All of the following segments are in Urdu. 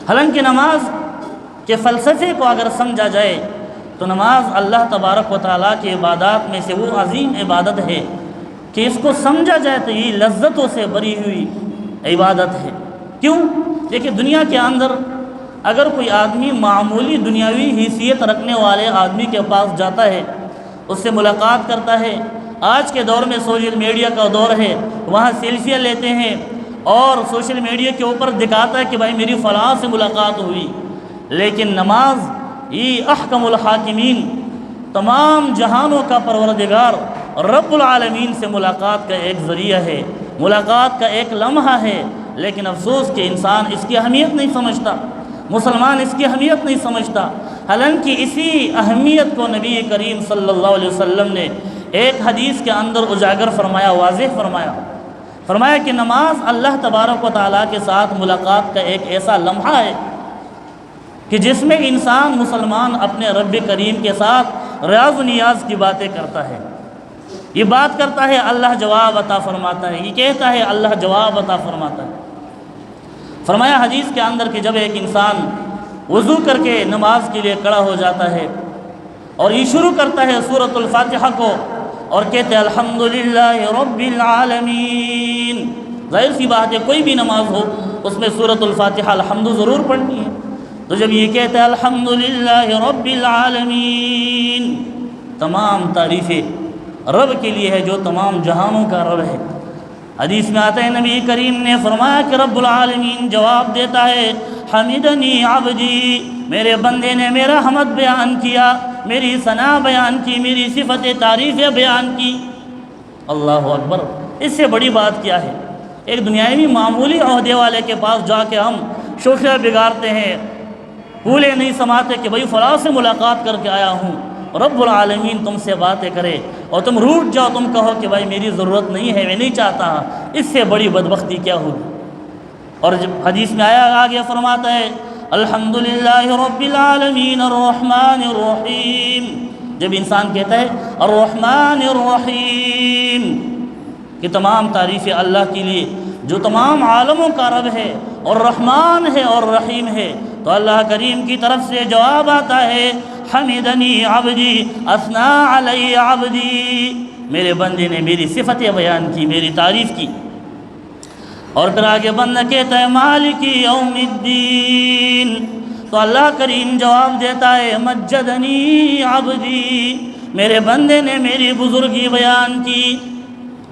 حالانکہ نماز کے فلسفے کو اگر سمجھا جائے تو نماز اللہ تبارک و تعالیٰ کی عبادات میں سے وہ عظیم عبادت ہے کہ اس کو سمجھا جائے تو یہ لذتوں سے بری ہوئی عبادت ہے۔ کیوں؟ دیکھیں دنیا کے اندر اگر کوئی آدمی معمولی دنیاوی حیثیت رکھنے والے آدمی کے پاس جاتا ہے، اس سے ملاقات کرتا ہے، آج کے دور میں سوشل میڈیا کا دور ہے، وہاں سیلفیاں لیتے ہیں اور سوشل میڈیا کے اوپر دکھاتا ہے کہ بھائی میری فلاں سے ملاقات ہوئی، لیکن نماز یہ احکم الحاکمین، تمام جہانوں کا پروردگار رب العالمین سے ملاقات کا ایک ذریعہ ہے، ملاقات کا ایک لمحہ ہے، لیکن افسوس کہ انسان اس کی اہمیت نہیں سمجھتا، مسلمان اس کی اہمیت نہیں سمجھتا۔ حالانکہ اسی اہمیت کو نبی کریم صلی اللہ علیہ وسلم نے ایک حدیث کے اندر اجاگر فرمایا، واضح فرمایا کہ نماز اللہ تبارک و تعالیٰ کے ساتھ ملاقات کا ایک ایسا لمحہ ہے کہ جس میں انسان مسلمان اپنے رب کریم کے ساتھ ریاض و نیاز کی باتیں کرتا ہے، یہ بات کرتا ہے اللہ جواب عطا فرماتا ہے، یہ کہتا ہے اللہ جواب عطا فرماتا ہے۔ فرمایا حدیث کے اندر کہ جب ایک انسان وضو کر کے نماز کے لیے کھڑا ہو جاتا ہے اور یہ شروع کرتا ہے سورۃ الفاتحہ کو اور کہتے ہیں الحمدللہ رب العالمین، ظاہر سی بات ہے کوئی بھی نماز ہو اس میں سورۃ الفاتحہ الحمد ضرور پڑھنی ہے، تو جب یہ کہتے ہیں الحمدللہ رب العالمین، تمام تعریفیں رب کے لیے ہے جو تمام جہانوں کا رب ہے۔ حدیث میں آتا ہے نبی کریم نے فرمایا کہ رب العالمین جواب دیتا ہے حمدنی عبدی، میرے بندے نے میرا حمد بیان کیا، میری ثنا بیان کی، میری صفت تعریفیں بیان کی۔ اللہ اکبر، اس سے بڑی بات کیا ہے؟ ایک دنیاوی معمولی عہدے والے کے پاس جا کے ہم شوخیاں بگاڑتے ہیں، پھولے نہیں سماتے کہ بھائی فلاں سے ملاقات کر کے آیا ہوں، رب العالمین تم سے باتیں کرے اور تم روٹ جاؤ، تم کہو کہ بھائی میری ضرورت نہیں ہے، میں نہیں چاہتا، اس سے بڑی بدبختی کیا ہوگی؟ اور جب حدیث میں آگے فرماتا ہے الحمدللہ رب العالمین الرحمن الرحیم، جب انسان کہتا ہے الرحمن الرحیم کہ تمام تعریفیں اللہ کے لیے جو تمام عالموں کا رب ہے اور رحمان ہے اور رحیم ہے، تو اللہ کریم کی طرف سے جواب آتا ہے حمدنی عبدی اثنا علی عبدی، میرے بندے نے میری صفتیں بیان کی، میری تعریف کی۔ اور پھر آگے بندہ کہتا ہے مالک یوم الدین، تو اللہ کریم جواب دیتا ہے مجدنی عبدی، میرے بندے نے میری بزرگی بیان کی۔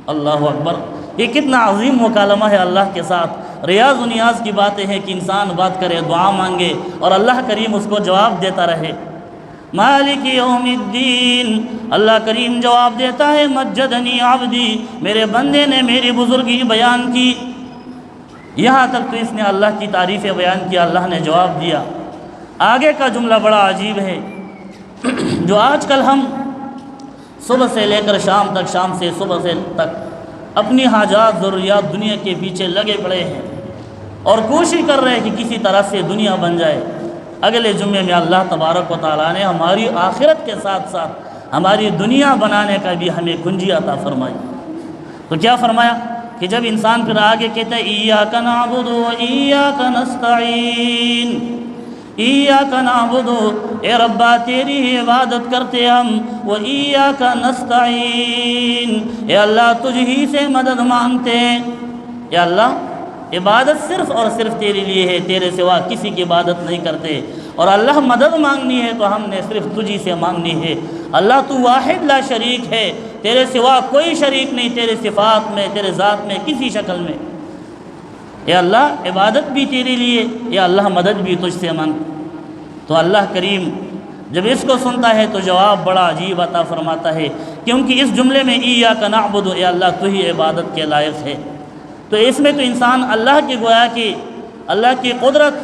اللہ اکبر، یہ کتنا عظیم مکالمہ ہے اللہ کے ساتھ، ریاض و نیاز کی باتیں ہیں کہ انسان بات کرے، دعا مانگے اور اللہ کریم اس کو جواب دیتا رہے۔ مالک یوم الدین، اللہ کریم جواب دیتا ہے مجدنی عبدی، میرے بندے نے میری بزرگی بیان کی۔ یہاں تک تو اس نے اللہ کی تعریفیں بیان کیا، اللہ نے جواب دیا۔ آگے کا جملہ بڑا عجیب ہے، جو آج کل ہم صبح سے لے کر شام تک، شام سے صبح سے تک اپنی حاجات ضروریات دنیا کے پیچھے لگے پڑے ہیں اور کوشش کر رہے ہیں کہ کسی طرح سے دنیا بن جائے۔ اگلے جمعے میں اللہ تبارک و تعالیٰ نے ہماری آخرت کے ساتھ ساتھ ہماری دنیا بنانے کا بھی ہمیں کنجی عطا فرمائی۔ تو کیا فرمایا کہ جب انسان پھر آگے کہتا ہے ایاک نعبد و ایاک نستعین، ایاک نعبد، اے ربا تیری ہی عبادت کرتے ہم، و ایاک نستعین، اے اللہ تجھ ہی سے مدد مانگتے ہیں۔ یا اللہ عبادت صرف اور صرف تیرے لیے ہے، تیرے سوا کسی کی عبادت نہیں کرتے، اور اللہ مدد مانگنی ہے تو ہم نے صرف تجھی سے مانگنی ہے۔ اللہ تو واحد لا شریک ہے، تیرے سوا کوئی شریک نہیں، تیرے صفات میں، تیرے ذات میں، کسی شکل میں۔ یا اللہ عبادت بھی تیرے لیے، یا اللہ مدد بھی تجھ سے مانگ۔ تو اللہ کریم جب اس کو سنتا ہے تو جواب بڑا عجیب عطا فرماتا ہے، کیونکہ اس جملے میں ایاک نعبد، اے اللہ تو ہی عبادت کے لائق ہے۔ تو اس میں تو انسان اللہ کی گویا کہ اللہ کی قدرت،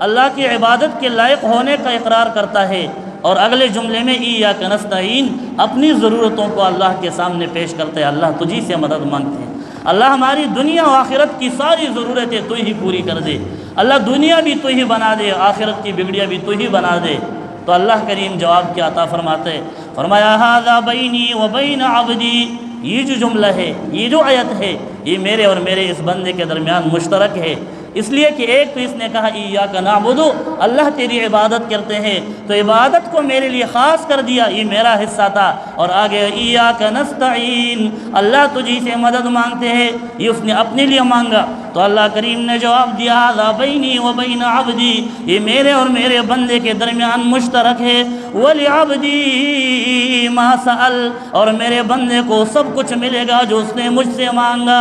اللہ کی عبادت کے لائق ہونے کا اقرار کرتا ہے، اور اگلے جملے میں ایاک نستعین اپنی ضرورتوں کو اللہ کے سامنے پیش کرتے ہیں، اللہ تجھی سے مدد مانگتے ہیں۔ اللہ ہماری دنیا و آخرت کی ساری ضرورتیں تو ہی پوری کر دے، اللہ دنیا بھی تو ہی بنا دے، آخرت کی بگڑیاں بھی تو ہی بنا دے۔ تو اللہ کریم جواب کیا عطا فرماتے ہیں، فرمایا ھذا بینی و بین عبدی، یہ جو جملہ ہے، یہ جو آیت ہے، یہ میرے اور میرے اس بندے کے درمیان مشترک ہے، اس لیے کہ ایک تو اس نے کہا ایاک نعبد، اللہ تیری عبادت کرتے ہیں، تو عبادت کو میرے لیے خاص کر دیا، یہ میرا حصہ تھا۔ اور آگے ایاک نستعین، اللہ تجھی سے مدد مانگتے ہیں، یہ اس نے اپنے لیے مانگا۔ تو اللہ کریم نے جواب دیا ھذا بینی و بین عبدی، یہ میرے اور میرے بندے کے درمیان مشترک ہے، وَلِعَبْدِي مَا سَأَلَ، اور میرے بندے کو سب کچھ ملے گا جو اس نے مجھ سے مانگا۔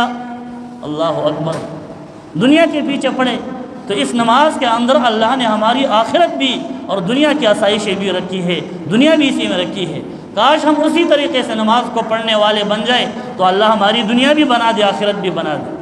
اللہ اکبر۔ دنیا کے پیچھے پڑے تو اس نماز کے اندر اللہ نے ہماری آخرت بھی اور دنیا کی آسائشیں بھی رکھی ہے، دنیا بھی اسی میں رکھی ہے۔ کاش ہم اسی طریقے سے نماز کو پڑھنے والے بن جائے تو اللہ ہماری دنیا بھی بنا دے، آخرت بھی بنا دے۔